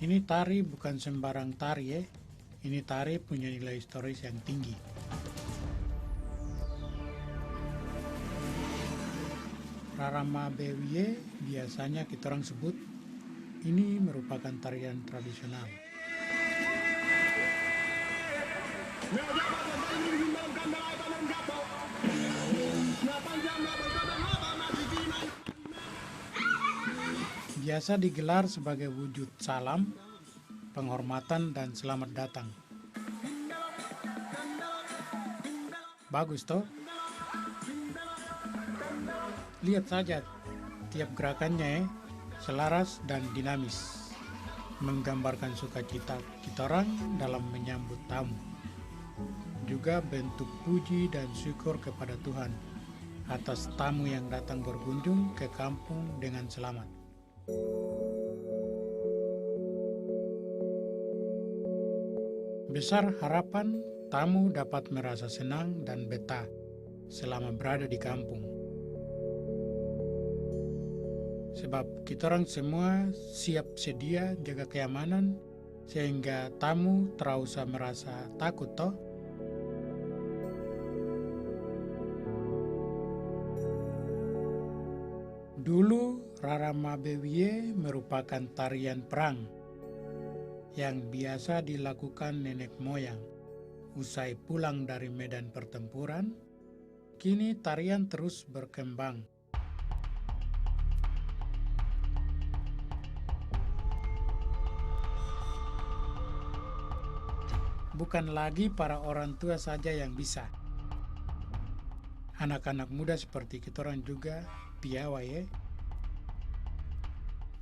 Ini tari bukan sembarang tari ya. Ini tari punya nilai historis yang tinggi. Rarama Bewie biasanya kita orang sebut ini merupakan tarian tradisional. Biasa digelar sebagai wujud salam, penghormatan, dan selamat datang. Bagus toh? Lihat saja tiap gerakannya selaras dan dinamis, menggambarkan sukacita kita orang dalam menyambut tamu. Juga bentuk puji dan syukur kepada Tuhan atas tamu yang datang berkunjung ke kampung dengan selamat. Besar harapan tamu dapat merasa senang dan betah selama berada di kampung. Sebab kita orang semua siap sedia jaga keamanan sehingga tamu tak usah merasa takut toh. Dulu Rarama Bewie merupakan tarian perang yang biasa dilakukan nenek moyang. Usai pulang dari medan pertempuran, kini tarian terus berkembang. Bukan lagi para orang tua saja yang bisa. Anak-anak muda seperti kita orang juga piawai ya.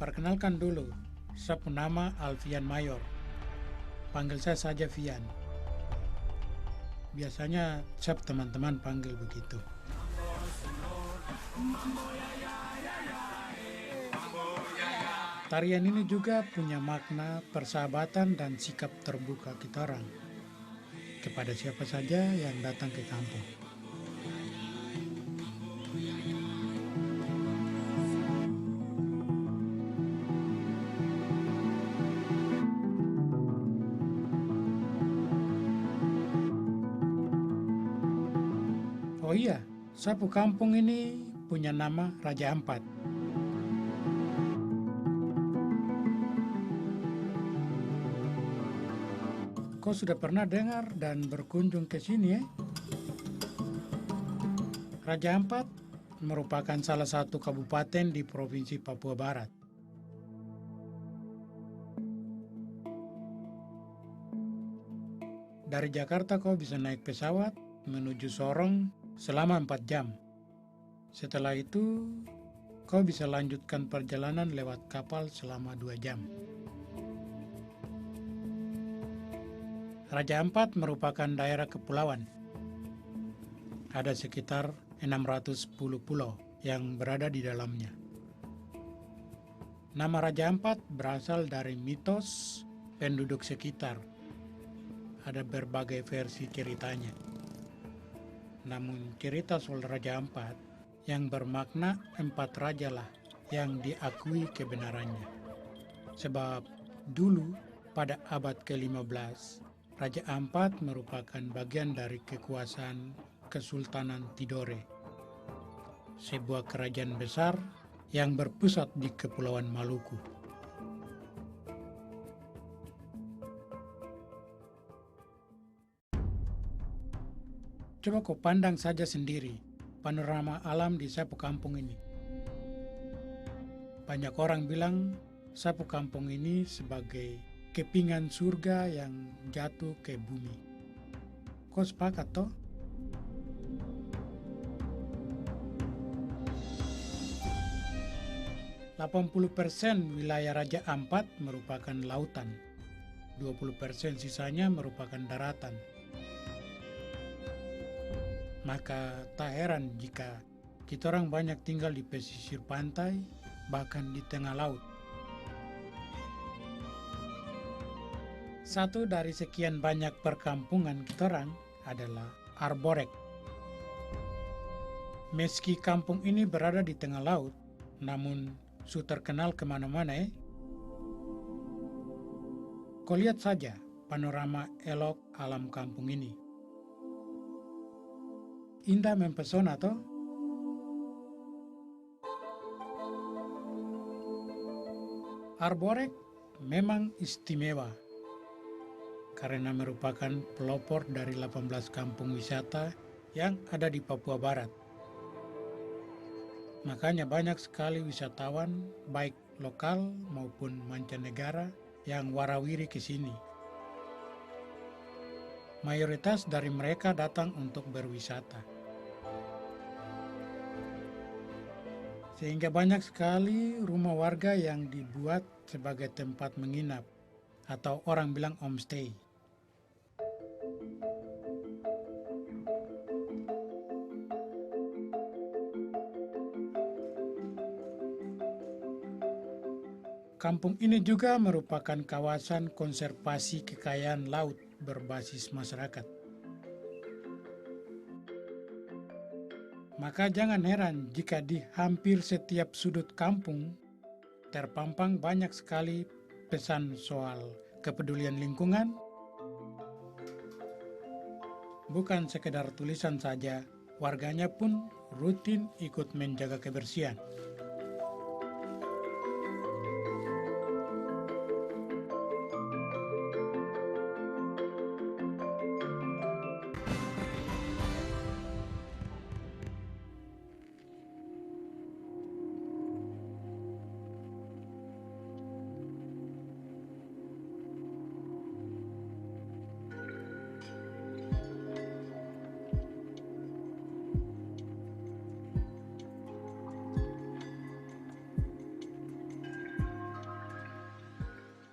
Perkenalkan dulu, saya nama Alfian Mayor. Panggil saya saja Fian. Biasanya saya teman-teman panggil begitu. Tarian ini juga punya makna persahabatan dan sikap terbuka kita orang kepada siapa saja yang datang ke kampung. Oh iya, sapu kampung ini punya nama Raja Ampat. Kau sudah pernah dengar dan berkunjung ke sini ya? Raja Ampat merupakan salah satu kabupaten di Provinsi Papua Barat. Dari Jakarta kau bisa naik pesawat menuju Sorong selama 4 jam. Setelah itu, kau bisa lanjutkan perjalanan lewat kapal selama 2 jam. Raja Ampat merupakan daerah kepulauan. Ada sekitar 610 pulau yang berada di dalamnya. Nama Raja Ampat berasal dari mitos penduduk sekitar. Ada berbagai versi ceritanya. Namun cerita soal Raja Ampat yang bermakna 4 raja lah yang diakui kebenarannya. Sebab dulu pada abad ke-15, Raja Ampat merupakan bagian dari kekuasaan Kesultanan Tidore, sebuah kerajaan besar yang berpusat di Kepulauan Maluku. Coba kau pandang saja sendiri panorama alam di Sapu Kampung ini. Banyak orang bilang Sapu Kampung ini sebagai kepingan surga yang jatuh ke bumi. Kau sepakat toh? %80 wilayah Raja Ampat merupakan lautan, 20% sisanya merupakan daratan. Maka tak heran jika kita orang banyak tinggal di pesisir pantai, bahkan di tengah laut. Satu dari sekian banyak perkampungan kita orang adalah Arborek. Meski kampung ini berada di tengah laut, namun su terkenal kemana-mana Kau lihat saja panorama elok alam kampung ini. Indah mempesona toh? Arborek memang istimewa karena merupakan pelopor dari 18 kampung wisata yang ada di Papua Barat. Makanya banyak sekali wisatawan baik lokal maupun mancanegara yang warawiri ke sini. Mayoritas dari mereka datang untuk berwisata. Sehingga banyak sekali rumah warga yang dibuat sebagai tempat menginap atau orang bilang homestay. Kampung ini juga merupakan kawasan konservasi kekayaan laut berbasis masyarakat. Maka jangan heran jika di hampir setiap sudut kampung terpampang banyak sekali pesan soal kepedulian lingkungan. Bukan sekedar tulisan saja, warganya pun rutin ikut menjaga kebersihan.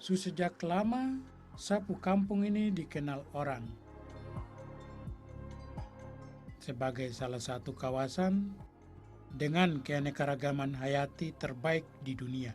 Sejak lama, sapu kampung ini dikenal orang sebagai salah satu kawasan dengan keanekaragaman hayati terbaik di dunia.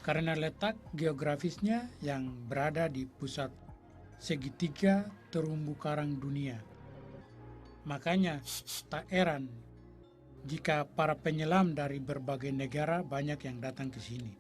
Karena letak geografisnya yang berada di pusat segitiga terumbu karang dunia. Makanya tak heran jika para penyelam dari berbagai negara banyak yang datang ke sini.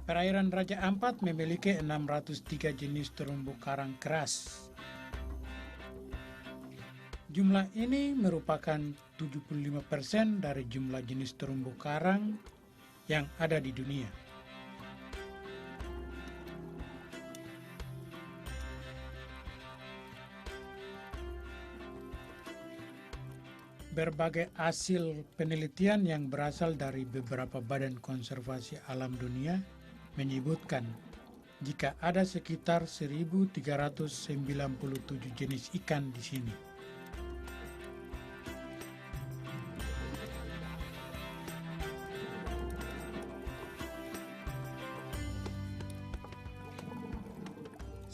Perairan Raja Ampat memiliki 603 jenis terumbu karang keras. Jumlah ini merupakan 75% dari jumlah jenis terumbu karang yang ada di dunia. Berbagai hasil penelitian yang berasal dari beberapa badan konservasi alam dunia menyebutkan jika ada sekitar 1.397 jenis ikan di sini.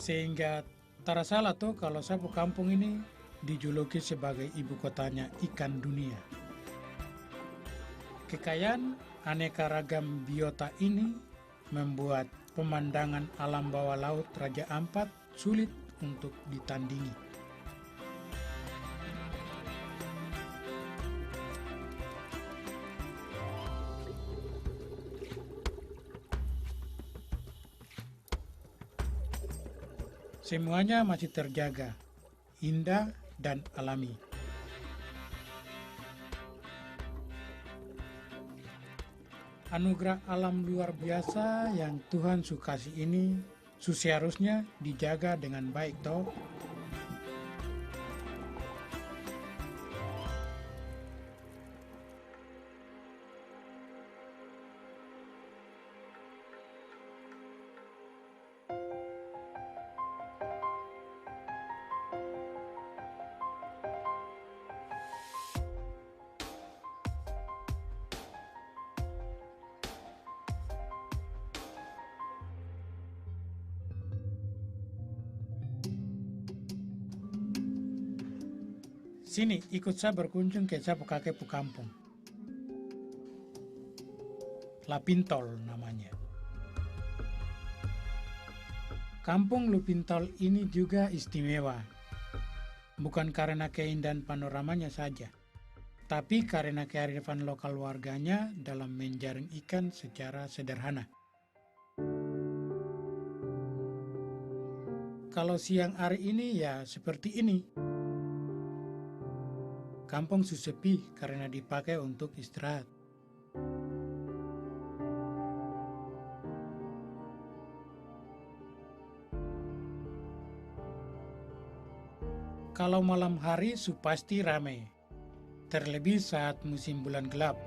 Sehingga tak salah tuh kalau sapu kampung ini dijuluki sebagai ibu kotanya ikan dunia. Kekayaan aneka ragam biota ini membuat pemandangan alam bawah laut Raja Ampat sulit untuk ditandingi. Semuanya masih terjaga, indah dan alami. Anugerah alam luar biasa yang Tuhan sukasi ini seharusnya dijaga dengan baik toh. Sini, ikut saya berkunjung ke sapu kakek kampung. Lapintol namanya. Kampung Lupintol ini juga istimewa, bukan karena keindahan panoramanya saja, tapi karena kearifan lokal warganya dalam menjaring ikan secara sederhana. Kalau siang hari ini ya seperti ini. Kampung sepi karena dipakai untuk istirahat. Kalau malam hari pasti ramai, terlebih saat musim bulan gelap.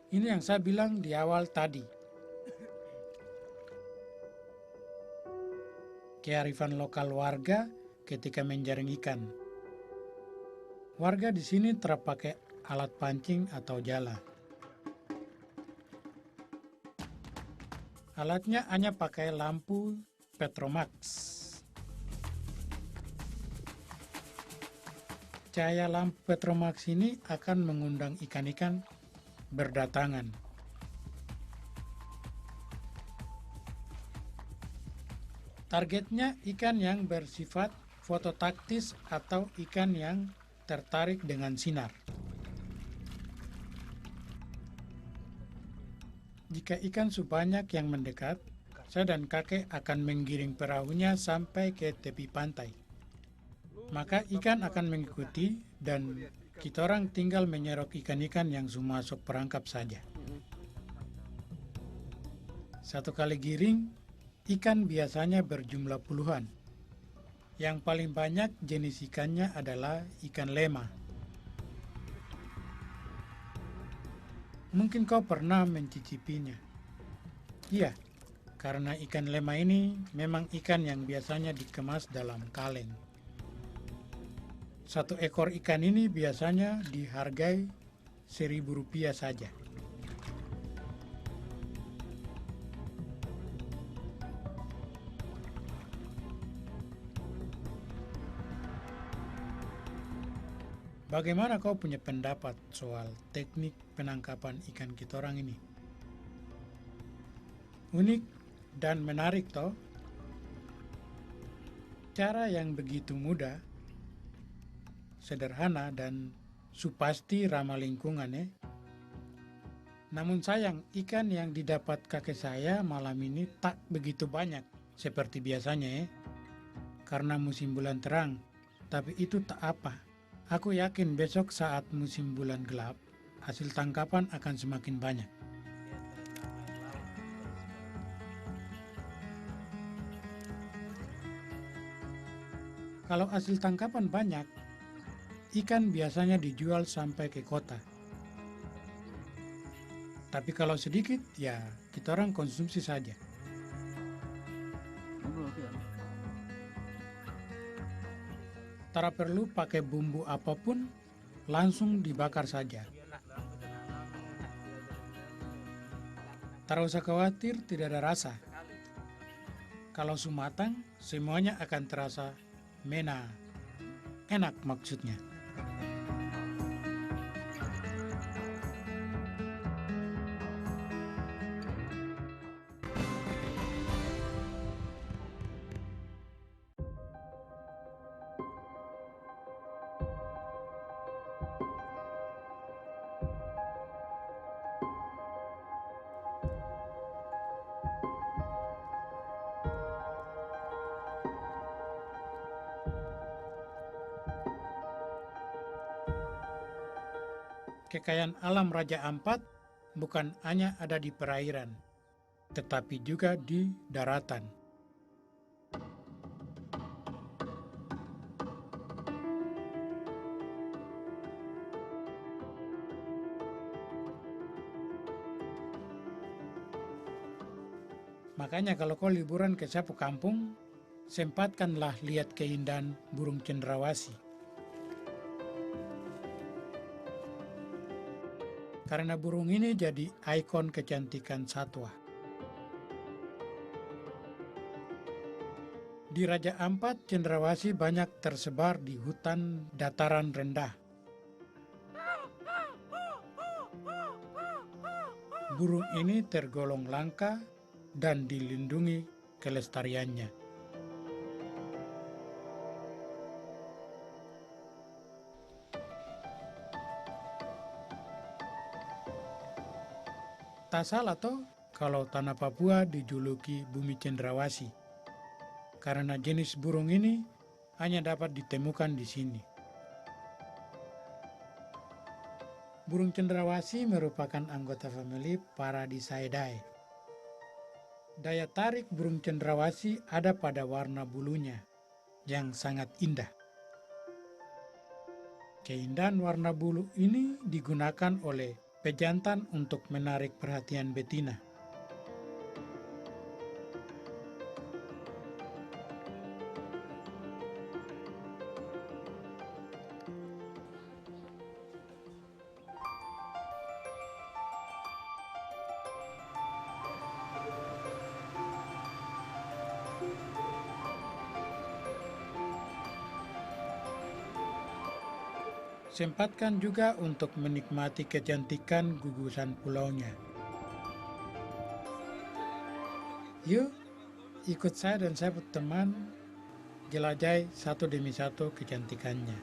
Ini yang saya bilang di awal tadi. Kearifan lokal warga ketika menjaring ikan. Warga di sini terpakai alat pancing atau jala. Alatnya hanya pakai lampu Petromax. Cahaya lampu Petromax ini akan mengundang ikan-ikan berdatangan. Targetnya ikan yang bersifat fototaktis atau ikan yang tertarik dengan sinar. Jika ikan sebanyak yang mendekat, saya dan kakek akan menggiring perahunya sampai ke tepi pantai. Maka ikan akan mengikuti dan kita orang tinggal menyerok ikan-ikan yang sudah masuk perangkap saja. Satu kali giring, ikan biasanya berjumlah puluhan. Yang paling banyak jenis ikannya adalah ikan lema. Mungkin kau pernah mencicipinya. Iya, karena ikan lema ini memang ikan yang biasanya dikemas dalam kaleng. Satu ekor ikan ini biasanya dihargai Rp1.000 saja. Bagaimana kau punya pendapat soal teknik penangkapan ikan kita orang ini? Unik dan menarik toh? Cara yang begitu mudah, sederhana dan supasti ramah lingkungan ya. Namun sayang, ikan yang didapat kakek saya malam ini tak begitu banyak seperti biasanya ya. Karena musim bulan terang, tapi itu tak apa. Aku yakin besok saat musim bulan gelap, hasil tangkapan akan semakin banyak. Kalau hasil tangkapan banyak, ikan biasanya dijual sampai ke kota. Tapi kalau sedikit, ya kita orang konsumsi saja. Tak perlu pakai bumbu apapun, langsung dibakar saja. Tak usah khawatir tidak ada rasa. Kalau sumatang, semuanya akan terasa mena, enak maksudnya. Kekayaan alam Raja Ampat bukan hanya ada di perairan, tetapi juga di daratan. Makanya kalau kau liburan ke satu kampung, sempatkanlah lihat keindahan burung cendrawasih. karena burung ini jadi ikon kecantikan satwa. Di Raja Ampat, cendrawasih banyak tersebar di hutan dataran rendah. Burung ini tergolong langka dan dilindungi kelestariannya. Tak salah toh kalau tanah Papua dijuluki bumi cendrawasih, karena jenis burung ini hanya dapat ditemukan di sini. Burung cendrawasih merupakan anggota famili Paradiseidae. Daya tarik burung cendrawasih ada pada warna bulunya yang sangat indah. Keindahan warna bulu ini digunakan oleh pejantan untuk menarik perhatian betina. Sempatkan juga untuk menikmati kecantikan gugusan pulaunya. Yuk, ikut saya dan saya teman jelajahi satu demi satu kecantikannya.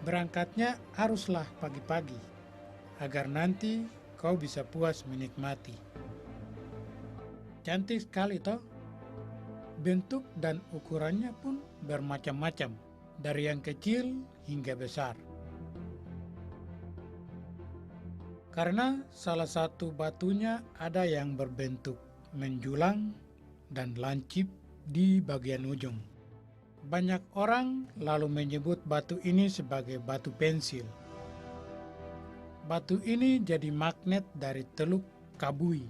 Berangkatnya haruslah pagi-pagi, agar nanti kau bisa puas menikmati. Cantik sekali toh? Bentuk dan ukurannya pun bermacam-macam, dari yang kecil hingga besar. Karena salah satu batunya ada yang berbentuk menjulang dan lancip di bagian ujung. Banyak orang lalu menyebut batu ini sebagai batu pensil. Batu ini jadi magnet dari Teluk Kabui.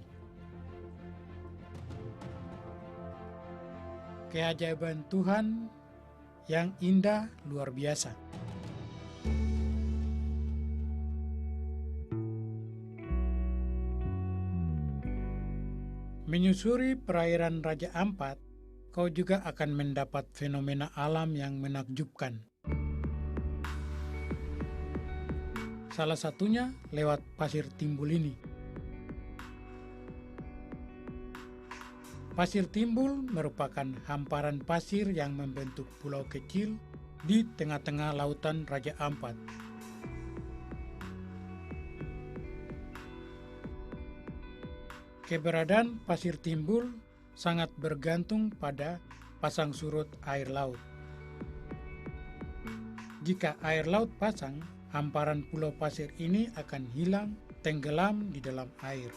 Keajaiban Tuhan yang indah luar biasa. Menyusuri perairan Raja Ampat, kau juga akan mendapat fenomena alam yang menakjubkan. Salah satunya lewat pasir timbul ini. Pasir timbul merupakan hamparan pasir yang membentuk pulau kecil di tengah-tengah lautan Raja Ampat. Keberadaan pasir timbul sangat bergantung pada pasang surut air laut. Jika air laut pasang, hamparan pulau pasir ini akan hilang tenggelam di dalam air.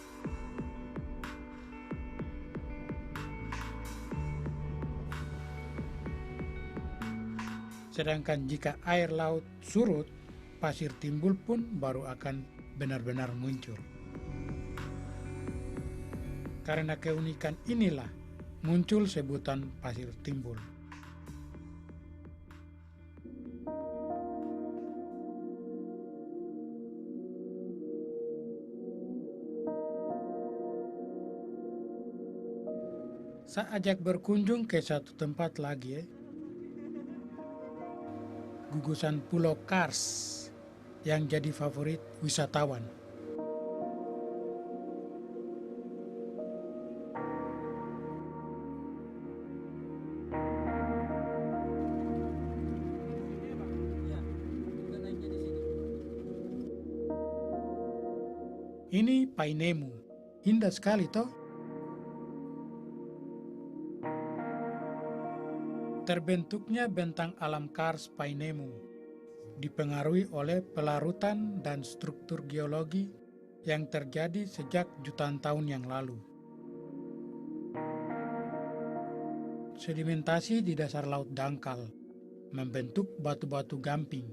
Sedangkan jika air laut surut, pasir timbul pun baru akan benar-benar muncul. Karena keunikan inilah muncul sebutan pasir timbul. Saya ajak berkunjung ke satu tempat lagi gugusan Pulau Kars yang jadi favorit wisatawan. Ini Painemu, indah sekali toh? Terbentuknya bentang alam Kars Painemu dipengaruhi oleh pelarutan dan struktur geologi yang terjadi sejak jutaan tahun yang lalu. Sedimentasi di dasar laut dangkal membentuk batu-batu gamping.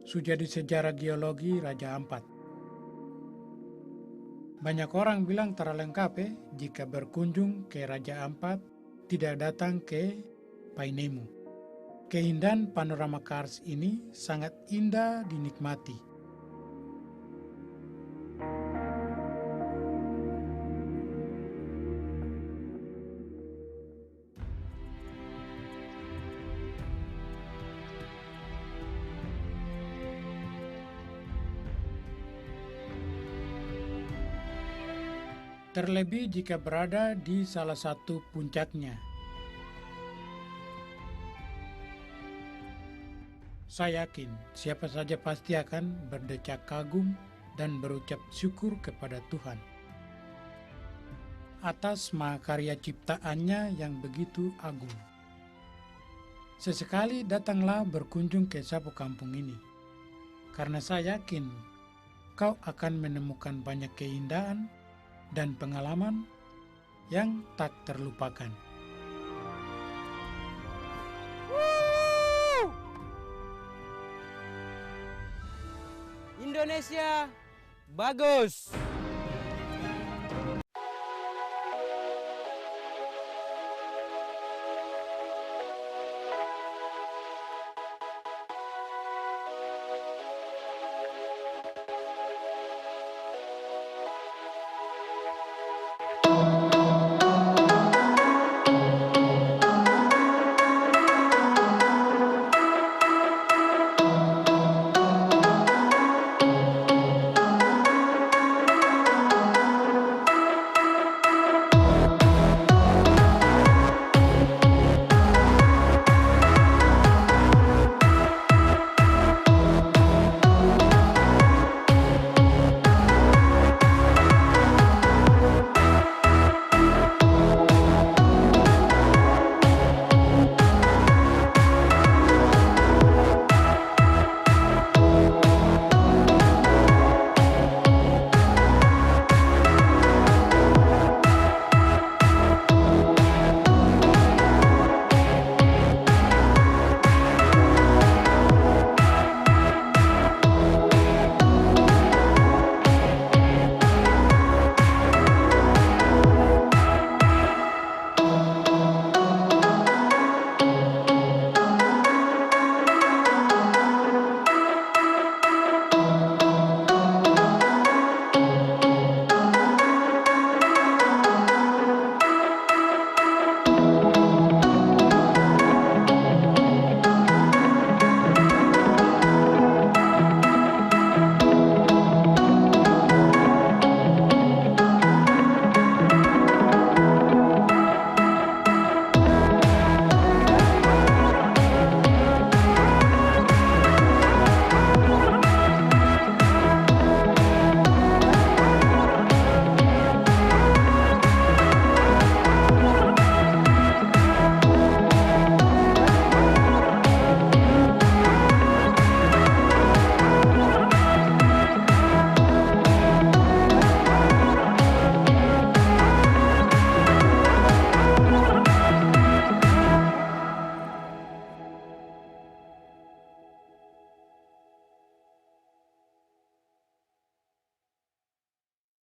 Sujadi sejarah geologi Raja Ampat. Banyak orang bilang terlengkap jika berkunjung ke Raja Ampat tidak datang ke Painemu. Keindahan panorama Kars ini sangat indah dinikmati. Terlebih jika berada di salah satu puncaknya. Saya yakin siapa saja pasti akan berdecak kagum dan berucap syukur kepada Tuhan atas mahakarya ciptaannya yang begitu agung. Sesekali datanglah berkunjung ke Sapu Kampung ini, karena saya yakin kau akan menemukan banyak keindahan dan pengalaman yang tak terlupakan. Indonesia bagus.